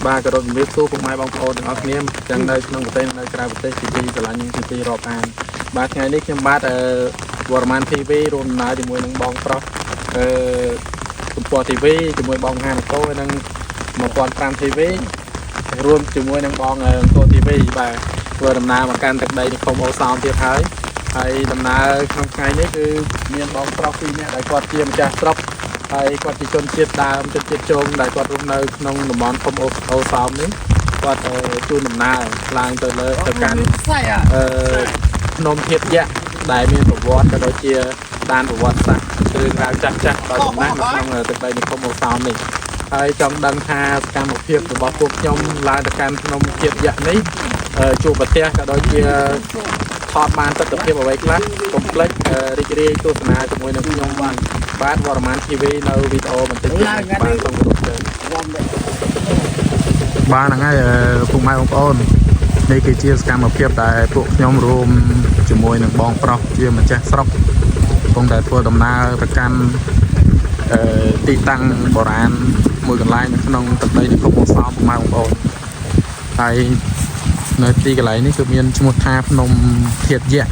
ba cái rồi biết số cũng mai bóng ôn ở kia chẳng nơi trong tên nơi cái vật tế chỉ là những chỉ rọp an ba ngày đấy trong ba Warman TV rồi nói thì mùi nâng bóng pro Support TV thì mùi bóng hàng tô nâng một con Pram TV luôn thì mùi nâng bóng tô TV và vừa đầm nào mà can thật đây thì không ô sao thiệt thái hay đầm nào trong ngày đấy cứ miền bóng pro khi nhé đại quạt kia mà cha sọc hay quạt chỉ chôn chiết đàm chôn chiết trôn đại quạt lúc nơi nông đầm món không ô sao nữa quạt chun đầm nào lang từ lời từ can nôm thiệt dạ đại miền của vót cái đó chia đan của vót sạch từ ra chắc chắc đòi đầm nát xong rồi từ đây thì không ô sao này hay trong đăng tha can một thiệp của bao cuộc trong là từ can nôm thiệt dạ đấy chùa bát tia cái đó chia thọt màn tất cả vào vậy lắm complex đi tôi là cho mọi người nhung bằng bát Warman TV nơi video mình tính ba trong ba là ngay cùng mai ông ôn đây cái chia cam một kiếp tại bộ nhóm room cho mọi người bong pro chia mình chắc sọc không để thua đầm na tất can tị tăng bò ran mùi còn lại nông tập đây thì không có sao mai ông ôn tại nơi tí cái này ní cứ miền một tha nông thiệt dạ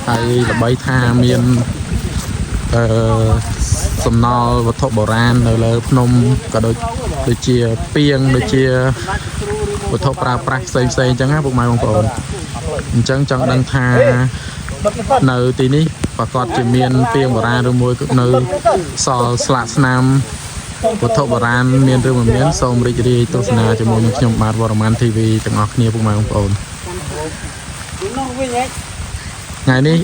hay là bay tha miền sầm no vật thọ bò ran rồi là nông cả đôi chia piêng đôi chia vật thọ pra xây chẳng á bụng mai bông bồn chẳng chẳng đăng tha nơi tí ní và còn chỉ miền piêng bò ran rồi môi nơi sò slat nam vật thọ bò ran miền rừng miền sông đi tôi là cho mọi người nhung bát Warman TV từng ngọc nia bụng mai bông bồn ngày ní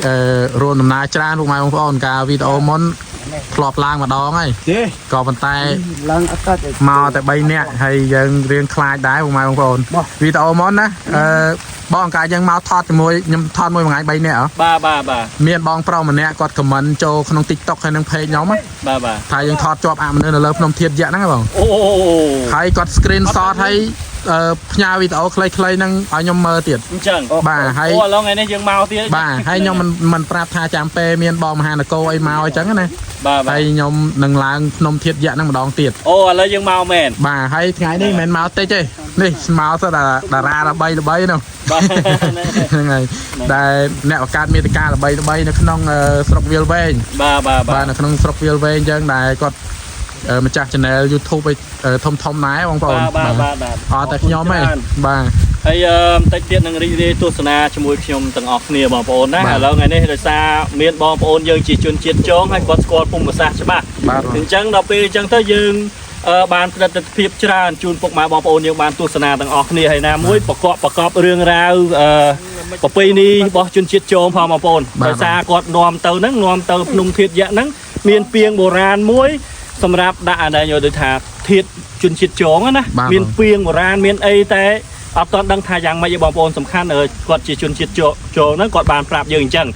rồi nằm na tràn bụng mai bông bồn cả video món lọp lang mà đó ngay còn bàn tay màu tại bay nè hay dân riêng khai đá bụng mai bông bồn video món á bong cái dân máu thọt môi nhâm thọt môi một ngày bay nè ba miền bong pro mà nè còn comment cho không TikTok hay năng page nhóm á ba thay dân thọt cho bạn nên là lớp nông thiệt dạ đó không hay còn screenshot hay nhà video clay năng ở nhóm mơ tiệt bà hay bà hay nhóm mình prap tha chạm pe miền bong hà là cô ấy mau ấy trắng này hay nhóm nâng lang nông thiệt dạ năng mà đòn tiệt lấy dân mau mền bà hay ngày đi mền mau tê chơi đi mau sao là ra là bay đâu ngày đại nẹo can America là bay nó không sọc viêu về bà nó không sọc viêu về chân đại còn mình chắc channel YouTube thông nái bông bồn tại nhóm này bà hay tách tiết năng đi tu sana cho môi trong tầng ọc nè bông bồn đó là ngày nay là xa miền bông bồn dương chỉ chuyên chiết trống hay quạt squat phun một xa chứ bà chẳng đọc về chẳng tới dương bàn đặt thiệp tràn chun phục mã bom ôn nhưng bàn tu sna tầng ọc nè hay nam muối bọc cọp riêng ra bọc pin đi bọc chun chiết trống phong bom ôn tại xa quạt nòm tàu nung thiệt dạ nắng miền piêng bồ ran muối sầm rạp đã đây rồi được thả thiệt chun chiết trống á na miền piêng bồ ran miền ấy té ở toàn đăng thải yang mấy bom ôn sầm khăn ở quạt chỉ chun chiết trống nó quạt bàn prap dương chân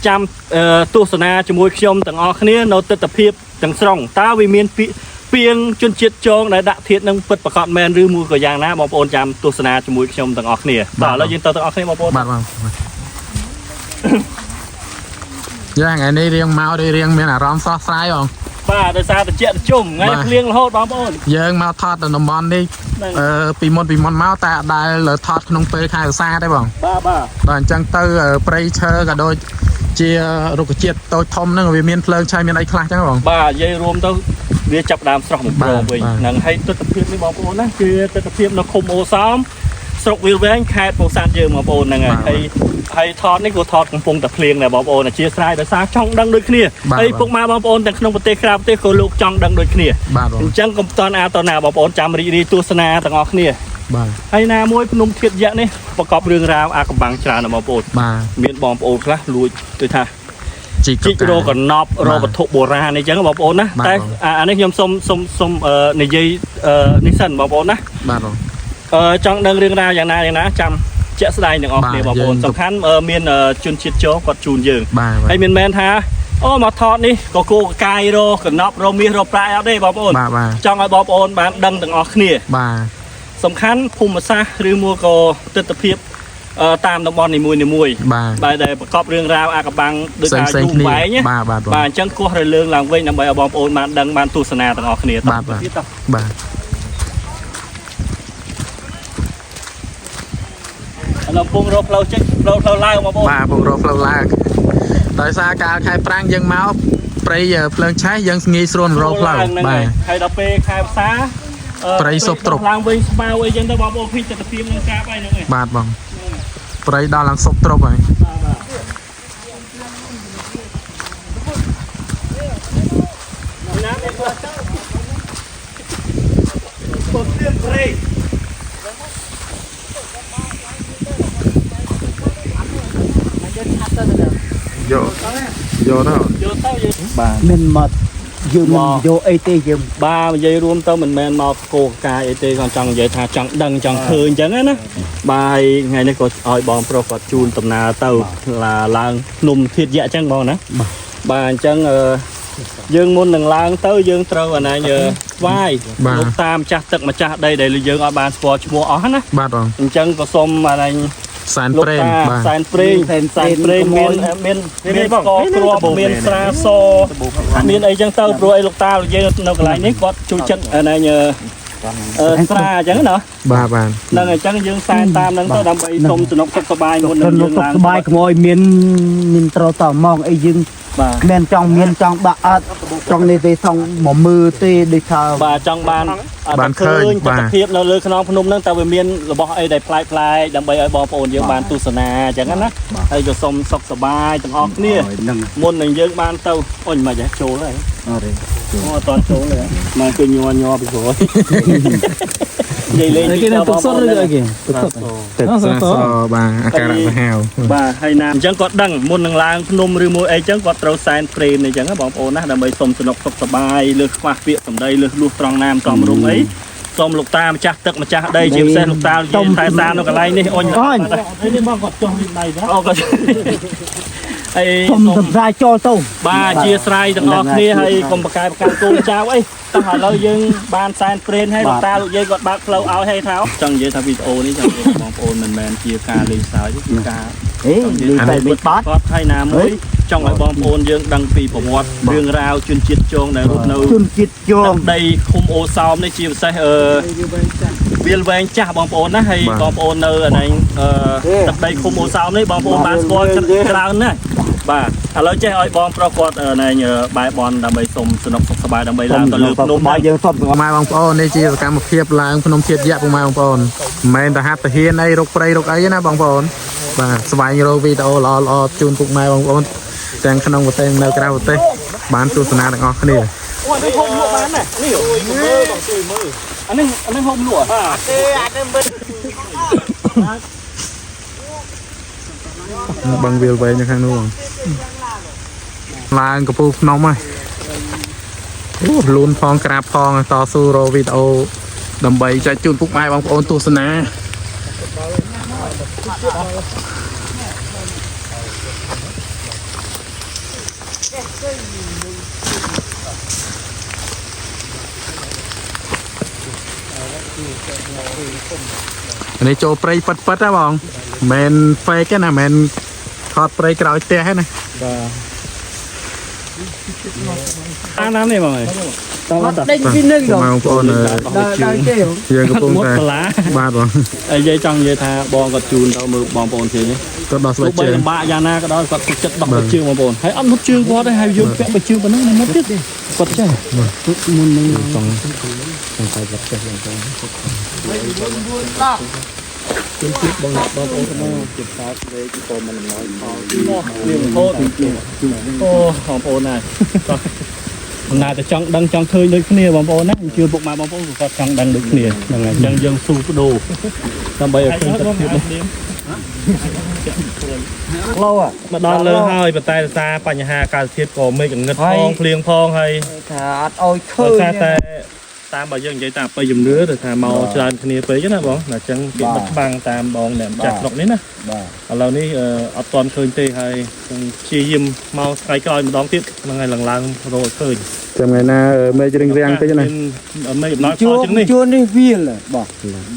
chăm tu sna cho môi trong tầng ọc nè nó tự tập hiệp tầng sòng ta vì miền piêng chun chiết trống đã thiệt năng bật bạc cọt men rư mùi của giang ná bom ôn chăm tu sna cho môi trong tầng ọc nè bảo là dương tầng ọc nè bom ôn ngày nay riêng mau đi riêng miền là rom so sai không bà đời xa từ chuyện chung ngay liêng hốt bom ôn dương mau thọt từ nằm mòn đi pì mòn máu ta đại lỡ thọt không phê khai ở xa đấy bằng đoàn chân tư pressure cả đôi chia rục chiết tôi thông nó vì miền phơi chai miền ấy khai chẳng không bà dây rôm tôi đi chập đàm sọc một bờ vì nằng hay tôi tập phim với bom ôn á kia tôi tập phim nó không ô xóm sọc viêu với anh khai bộ san dương bom ôn này hay thọt này của thọt cũng phun tập liêng này bom ôn là chia sai đời xa trong đăng đôi kia hay phun ma bom ônแต่ក្នុងប្រទេសក្រៅប្រទេសក៏លោកចង់ដឹងដូចគ្នាអញ្ចឹងកុំតនអាតណាបងប្អូនចាំរីទស្សនាទាំងអស់គ្នាហើយណាមួយភ្នំធាតុយៈនេះប្រកបរឿងរ៉ាវអាកំបាំងច្រើនណាស់បងប្អូនមានបងប្អូនខ្លះលួចទៅថាជីករកណប់រវត្ថុបុរាណអីចឹងបងប្អូនណាតែអានេះខ្ញុំសុំនិយាយនេះសិនបងប្អូនណាបាទចង់ដឹងរឿងរ៉ាវយ៉ាងណាចាំជាក់ស្ដែងទាំងអស់គ្នាបងប្អូនសំខាន់មានជនជាតិចូលគាត់ជូនយើងហើយមានមែនថាអូមកថតនេះក៏គោកាយរកណប់រមាសរប្រាយអត់ទេបងប្អូនចង់ឲ្យបងប្អូនបានដឹងទាំងអស់គ្នាសំខាន់ភូមិសាស្ត្រឬមួយក៏ទិដ្ឋភាពតាមតំបន់នីមួយបាទដែលប្រកបរឿងរ៉ាវអាកបាំងដូចថាយូរបែងបាទអញ្ចឹងគោះរលើងឡើងវិញដើម្បីឲ្យបងប្អូនបានដឹងបានទស្សនាទាំងអស់គ្នាបាទ เราปรุงรสเราเช็คเราไล่ออกมาบ่ បាទបងរកផ្លូវឡើងដោយសារកាលខែប្រាំងយើងមកព្រៃភ្លើងឆេះយើងងាយស្រួលរកផ្លូវបាទ ហើយដល់ពេលខែផ្សារ ព្រៃសុបទ្រុប ឡើងវិញស្មៅអីចឹងទៅបងប្អូនភីចិត្តភាពនឹងកាប់ហើយហ្នឹងឯង បាទបងព្រៃដល់ឡើងសុបទ្រុបហើយ ណាស់នេះគាត់ទៅពុកទៀតព្រៃ យកទៅ បាទ mình mật dự mình vô AT dự បាទនិយាយរួមទៅមិនមែនមកកោកាយអីទេគាត់ចង់និយាយថាចង់ដឹងចង់ឃើញអញ្ចឹងណាបាទថ្ងៃនេះក៏ឲ្យបងប្រុសគាត់ជូនដំណើរទៅឡើងភ្នំធាតុយៈអញ្ចឹងបងណាបាទអញ្ចឹងយើងមុននឹងឡើងទៅយើងត្រូវអាណាស្វាយលោកតាមម្ចាស់ទឹកម្ចាស់ដីដែលយើងឲ្យបានស្គាល់ឈ្មោះអស់ណា បាទបង អញ្ចឹងក៏សូមអាណា សែន លោក ព្រេង តា បាទ សែនព្រេងមានស្ករគ្រាប់មានស្រាសមានអីចឹងទៅព្រោះអីលោកតាយើងនៅកន្លែងនេះគាត់ជួយចិត្តអាណាស្រាអញ្ចឹងណា បាទបាទ ហ្នឹងអញ្ចឹងយើងសែនតាមហ្នឹងទៅដើម្បីសុំសំណុកសុខសប្បាយមុននឹង nó យើងឡើង sụp bài của mình trâu tỏ mong ấy dưng បាទ miền trong bạc trong này về xong mà mưa tê đi thờ បាទចង់បានឃើញទស្សនភាពនៅលើខ្នងភ្នំហ្នឹងតើវាមានរបស់អីដែលប្លែកៗដើម្បីឲ្យបងប្អូនយើងបានទស្សនាអញ្ចឹងណាហើយក៏សុំសុខសប្បាយទាំងអស់គ្នាមុននឹងយើងបានទៅអុញមិនហ៎ចូលហើយអូអត់តន់ចូលទេមកគឺញ័រពីព្រោះនិយាយលេងទីទៅបងប្អូន ទឹកស្រាសបាទអាការៈសាហាវ បាទហើយណាអញ្ចឹងគាត់ដឹងមុននឹងឡើងភ្នំឬមួយអីចឹងគាត់ត្រូវសែនព្រេនអីចឹងបងប្អូនណាដើម្បីសុំសំណុកសុខសប្បាយលើសខ្វះពាក្យសម្ដីលើសលួសត្រង់ណាមត្រង់រុំអីសូមលោកតាម្ចាស់ទឹកម្ចាស់ដីជាពិសេសលោកតានិយាយថែសារនៅកន្លែងនេះអុញនេះបងគាត់ចុះមានដៃដែរអូគាត់ហើយ không tập ra cho tâu បាទជាស្រ័យទាំងអស់គ្នាហើយកុំប្រកែប្រកាន់កូនចៅអីតែឥឡូវយើងបានសែនព្រេនហើយលោកតាលោកយាយគាត់បើកផ្លូវឲ្យហើយថាចង់និយាយថាវីដេអូនេះចង់និយាយបងប្អូនមិនមែនជាការលេងសើចទេគឺការ ấy đi tại bị bắt គាត់ហើយណាមួយចង់ឲ្យបងប្អូនយើងដឹងពីប្រវត្តិរឿងរ៉ាវជនជាតិជងដែលរស់នៅ chun chít cho ដីឃុំអូសោមនេះជាពិសេសវាលវែងចាស់បងប្អូនណាហើយបងប្អូននៅអានេះទឹកដីឃុំអូសោមនេះបងប្អូនបានស្គាល់ច្រើនណាស់បាទឥឡូវចេះឲ្យបងប្រុសគាត់បែបបនដើម្បីសុំសំណុកសុខសប្បាយដើម្បីឡើងទៅលើភ្នំ bài dương xong ពុកម៉ែបងប្អូននេះជាសកម្មភាពឡើងភ្នំធាតុយៈពុកម៉ែបងប្អូនមិនមែនតែហាត់ទៅហ៊ានអីរកព្រៃរកអីណាបងប្អូនបាទស្វែងរកវីដេអូល្អៗជូនពុកម៉ែបងប្អូនទាំងក្នុងប្រទេសនៅក្រៅប្រទេសបានទស្សនាទាំងអស់គ្នា អូនេះហូបលក់បានណានេះមើលបងជួយមើលអានេះហូបលក់បាទ បឹងវាលវែងនៅខាងនោះឡើងកំពូលភ្នំហើយអូលូនផងក្រាបផងតស៊ូរកវីដេអូដើម្បីចែកជូនពុកម៉ែបងប្អូនទស្សនានេះចូលព្រៃប៉ិតណាបងមិនមែន fake ទេណាមិនមែនថតព្រៃក្រោយផ្ទះទេណា អាណានេះបងអើយ đây cái nước បងប្អូន đây cái យើងកំពុង មុត តែ បលា បាទបង ហើយយាយចង់និយាយថាបងគាត់ជូនទៅមើលបងប្អូនឃើញនេះ ទៅដោះស្បែ ទោះ ក បី ជើង លំបាកយ៉ាងណាក៏ដោយគាត់ទុកចិត្តដោះទៅជើងបងប្អូនហើយអត់មុតជើងគាត់ទេហើយយើងពាក់ទៅជើងប៉ុណ្ណឹងមុតទៀតគាត់ចេះមុននឹងចង់តែគាត់ចេះបងប្អូនជំរាបបងប្អូនមកជិតកើតលេខទៅមិនណយផលវាហូតអូបងប្អូនណាមិនណាតែចង់ដឹងចង់ឃើញដូចគ្នាបងប្អូនណាជឿពុកម៉ែបងប្អូនគាត់ចង់ដឹងដូចគ្នាហ្នឹងហើយអញ្ចឹងយើងស៊ូបដូរដើម្បីឲ្យឃើញទឹកភាពនេះ lâu à មកដល់លើហើយប៉ុន្តែសារបញ្ហាអាកាសធាតុក៏មេឃងឹតផងភ្លៀងផងហើយ thà ăn ôi ដោយសារ khơi តែតាមបើយើងនិយាយតាមអបិយជំនឿទៅថាមកច្រើនគ្នាពេកណាបងណាអញ្ចឹងគេបិទបាំងតាមបងអ្នកម្ចាស់ស្រុកនេះណា ឥឡូវនេះអត់ទាន់ឃើញទេហើយព្យាយាមមកថ្ងៃក្រោយម្ដងទៀតហ្នឹងហើយឡើងរកឃើញ ចាំថ្ងៃណាមេឃរៀងៗតិចណា មេកំណត់ខជាងនេះ chưa đi viên là bỏ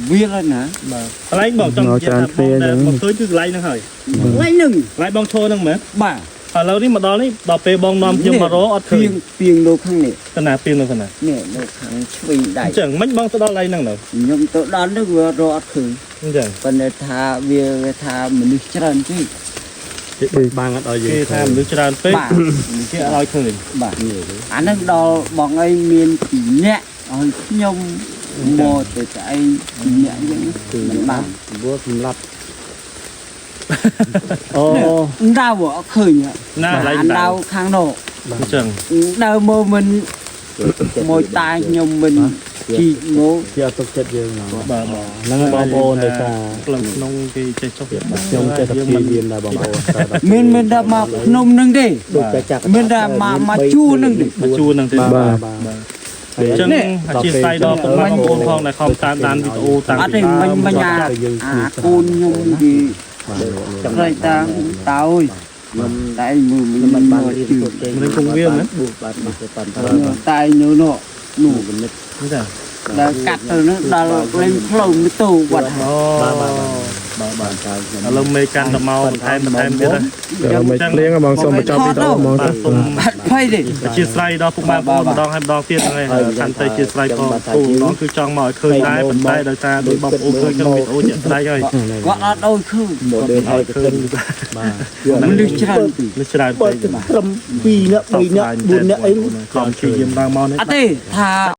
viên là nè បាទកន្លែងបងចង់និយាយថាបងដែលមកឃើញគឺកន្លែងហ្នឹងហើយ lấy nừng កន្លែងបងឈរហ្នឹងមែន bà ឥឡូវនេះមកដល់នេះដល់ពេលបងនាំខ្ញុំមករកអត់ឃើញ piêng đồ khang này តាណាពីនៅតាណា nè đồ khang chui អ đại ញ្ចឹងមិនបងទៅដល់កន្លែងហ្នឹងទៅ nhưng tôi đoán được vừa rồi khử ចឹង ប៉ុន្តែថាវាថាមនុស្សច្រើនពេក បានអត់ឲ្យយើងគេថាមនុស្សច្រើនពេក បាទ គេអត់ឲ្យឃើញ បាទអាហ្នឹងដល់បងអីមានពីរនាក់ឲ្យខ្ញុំមកទៅស្អីពីរនាក់អញ្ចឹងមិនបាន ព្រោះសម្រាប់ អូ ដៅអត់ឃើញ ណាឡៃ ដៅ ដៅ ខាងនោះ អញ្ចឹង ដៅមើលមិនមួយតាខ្ញុំមិនជីកមក ជាអត់ទុកចិត្តយើងណា បាទ ហ្នឹងបងប្អូនដោយសារ ផ្លូវក្នុងគេចេះចុះ ខ្ញុំចេះតែព្យាយាមដែរបងប្អូន មានតែមកភ្នំនឹងទេ ដូចតែចាក់ មានតែមកជួរនឹងទេ មកជួរនឹងទេ បាទ អញ្ចឹងអធិស្ឋានដល់ពុកម៉ែបងប្អូនផងដែលខំតាមដានវីដេអូតាម អត់ទេមិញអាកូនខ្ញុំទីត្រៃតាតើអើយខ្ញុំតែមើលមិនបានជឿ មិនគង់វាមែន បាទមកទៅបន្ត តែនៅនោះនោះ ហ្នឹងចា ដល់កាត់ទៅនោះដល់លេងផ្លូវមីតូវត្ត អូបាទឥឡូវមេកាន់ទៅមកបន្ថែមទៀត មិនភ្លៀងបងសូមបញ្ចប់វីដេអូហ្មង បាទសូម អត់ភ័យទេ អធិស្ឋានដល់ពុកម៉ែបងប្អូនម្ដងហើយម្ដងទៀតហ្នឹងហើយកាន់តែអធិស្ឋានផងគូម្ដងគឺចង់មកឲ្យឃើញដែរប៉ុន្តែដោយសារដោយបងប្អូនឃើញក្នុងវីដេអូជាក់ស្ដែងហើយ គាត់អត់ដូចឃើញ មកដើរឲ្យទៅឃើញបាទ មនុស្សច្រើន នេះច្រើន បើ ពេក ត្រឹម2នាក់3នាក់4នាក់អី ខំព្យាយាមឡើងមកនេះ អត់ទេថា